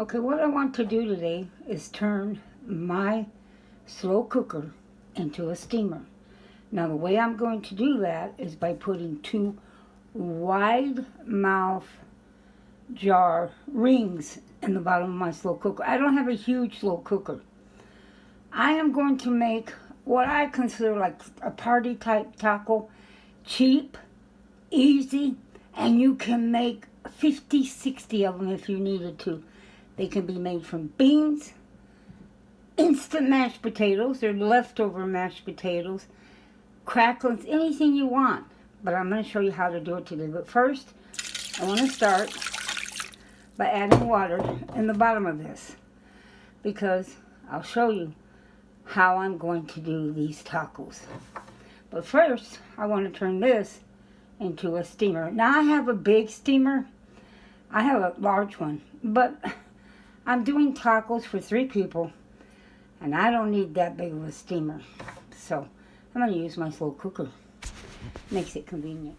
Okay, what I want to do today is turn my slow cooker into a steamer. Now, the way I'm going to do that is by putting two wide mouth jar rings in the bottom of my slow cooker. I don't have a huge slow cooker. I am going to make what I consider like a party type taco, cheap, easy, and you can make 50, 60 of them if you needed to. They can be made from beans, instant mashed potatoes, or leftover mashed potatoes, cracklings, anything you want. But I'm going to show you how to do it today. But first, I want to start by adding water in the bottom of this, because I'll show you how I'm going to do these tacos. But first, I want to turn this into a steamer. Now I have a big steamer. I have a large one, but I'm doing tacos for 3 people, and I don't need that big of a steamer. So I'm going to use my slow cooker. Makes it convenient.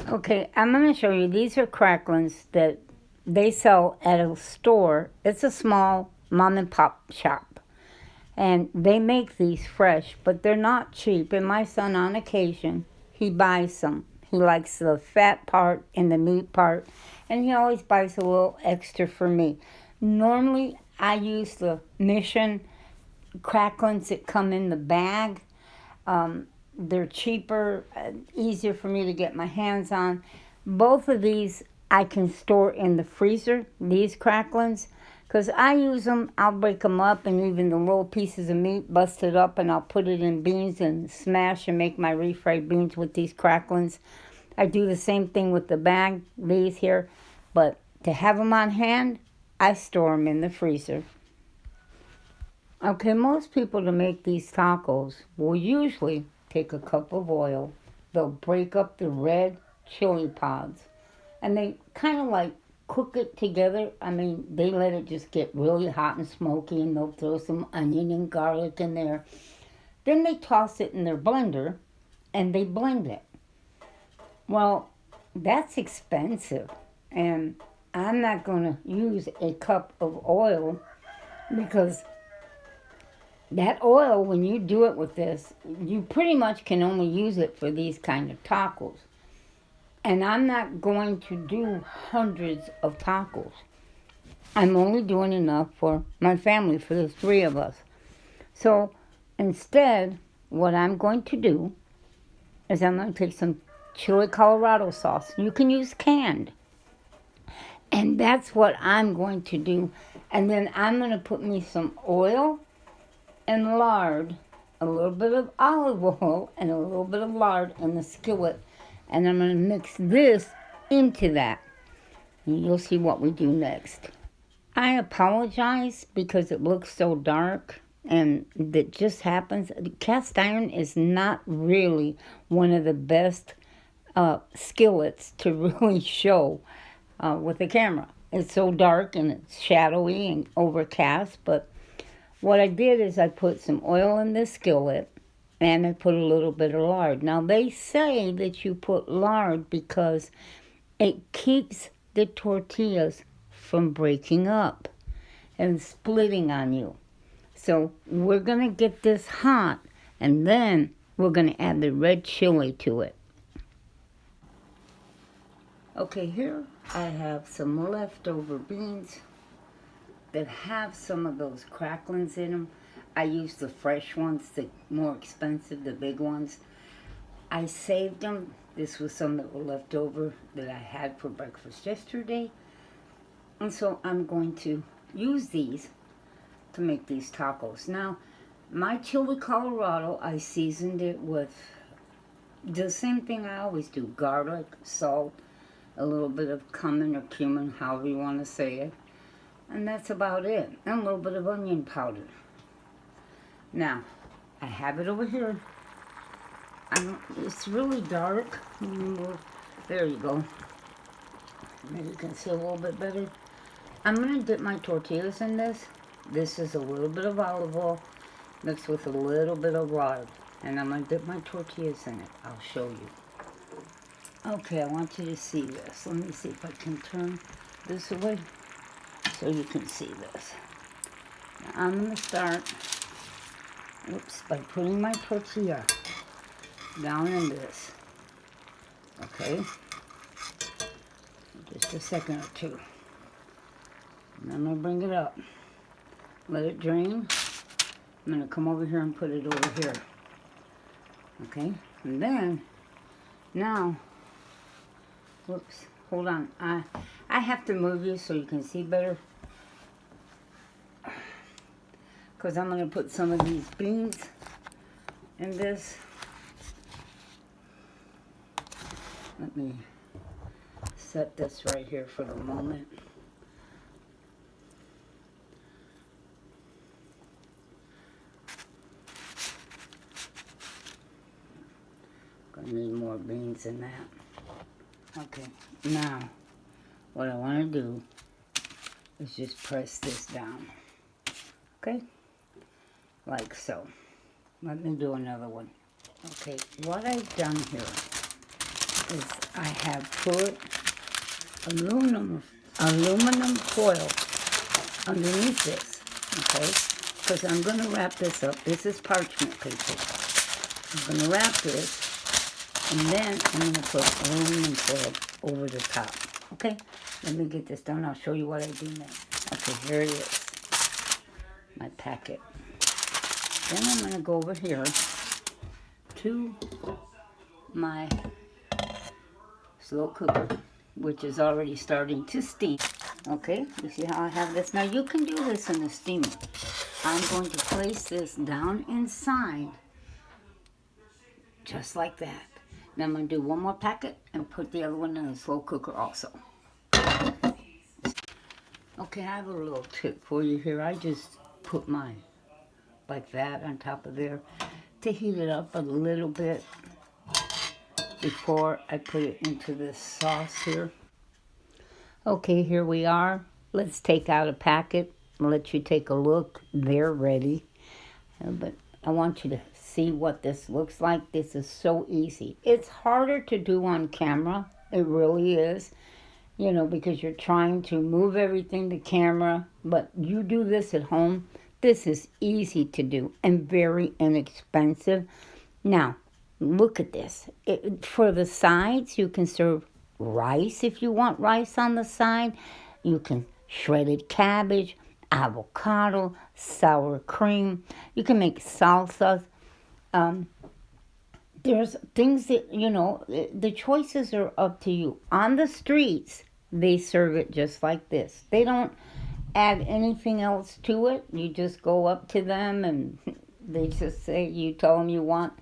Okay, I'm going to show you. These are cracklings that they sell at a store. It's a small mom and pop shop. And they make these fresh, but they're not cheap. And my son, on occasion, he buys some. He likes the fat part and the meat part. And he always buys a little extra for me. Normally, I use the Mission cracklings that come in the bag. They're cheaper, easier for me to get my hands on. Both of these I can store in the freezer, these cracklings, because I use them. I'll break them up, and even the little pieces of meat, bust it up, and I'll put it in beans and smash and make my refried beans with these cracklings. I do the same thing with the bag, these here, but to have them on hand, I store them in the freezer. Okay, most people to make these tacos will usually take a cup of oil. They'll break up the red chili pods, and they kind of like cook it together. I mean, they let it just get really hot and smoky, and they'll throw some onion and garlic in there. Then they toss it in their blender, and they blend it. Well, that's expensive, and I'm not going to use a cup of oil, because that oil, when you do it with this, you pretty much can only use it for these kind of tacos. And I'm not going to do hundreds of tacos. I'm only doing enough for my family, for the 3 of us. So instead, what I'm going to do is I'm going to take some chili Colorado sauce. You can use canned. And that's what I'm going to do. And then I'm going to put me some oil and lard, a little bit of olive oil and a little bit of lard in the skillet. And I'm going to mix this into that. And you'll see what we do next. I apologize because it looks so dark, and that just happens. Cast iron is not really one of the best skillets to really show with the camera. It's so dark and it's shadowy and overcast, but what I did is I put some oil in this skillet, and I put a little bit of lard. Now, they say that you put lard because it keeps the tortillas from breaking up and splitting on you. So we're going to get this hot, and then we're going to add the red chili to it. Okay, here I have some leftover beans that have some of those cracklings in them. I use the fresh ones, the more expensive, the big ones. I saved them. This was some that were left over that I had for breakfast yesterday. And so I'm going to use these to make these tacos. Now, my chili Colorado, I seasoned it with the same thing I always do. Garlic, salt, a little bit of cumin or cumin, however you want to say it. And that's about it. And a little bit of onion powder. Now, I have it over here. It's really dark. There you go. Maybe you can see a little bit better. I'm going to dip my tortillas in this. This is a little bit of olive oil mixed with a little bit of lard. And I'm going to dip my tortillas in it. I'll show you. Okay, I want you to see this. Let me see if I can turn this away so you can see this. Now I'm going to start, by putting my tortilla down in this. Okay? Just a second or two. And I'm going to bring it up. Let it drain. I'm going to come over here and put it over here. Okay? And then, now, whoops, hold on. I have to move you so you can see better. Because I'm going to put some of these beans in this. Let me set this right here for the moment. Gonna need more beans than that. Okay, now what I want to do is just press this down. Okay, like so. Let me do another one. Okay, what I've done here is I have put aluminum foil underneath this, okay? Because I'm going to wrap this up. This is parchment paper. I'm going to wrap this, and then I'm going to put aluminum foil over the top, okay? Let me get this done. I'll show you what I do next. Okay, here it is, my packet. Then I'm going to go over here to my slow cooker, which is already starting to steam. Okay, you see how I have this? Now you can do this in the steamer. I'm going to place this down inside, just like that. Now I'm going to do one more packet and put the other one in the slow cooker also. Okay, I have a little tip for you here. I just put mine like that on top of there to heat it up a little bit before I put it into this sauce here. Okay, here we are. Let's take out a packet. I'll let you take a look. They're ready. But I want you to see what this looks like. This is so easy. It's harder to do on camera. It really is. You know, because you're trying to move everything to camera. But you do this at home. This is easy to do and very inexpensive. Now, look at this. For the sides, you can serve rice if you want rice on the side. You can shredded cabbage, avocado, sour cream. You can make salsas. There's things that, you know, the choices are up to you. On the streets, they serve it just like this. They don't add anything else to it. You just go up to them and they just say, you tell them you want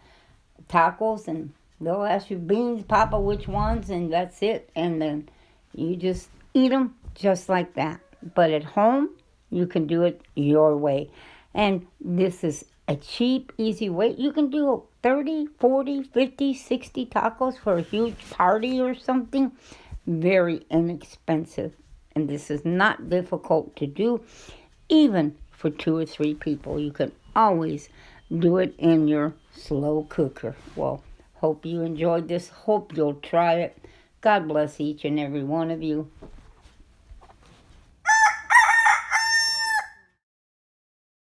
tacos, and they'll ask you, beans, Papa, which ones, and that's it. And then you just eat them just like that. But at home, you can do it your way. And this is a cheap, easy way. You can do 30, 40, 50, 60 tacos for a huge party or something. Very inexpensive. And this is not difficult to do, even for 2 or 3 people. You can always do it in your slow cooker. Well, hope you enjoyed this. Hope you'll try it. God bless each and every one of you.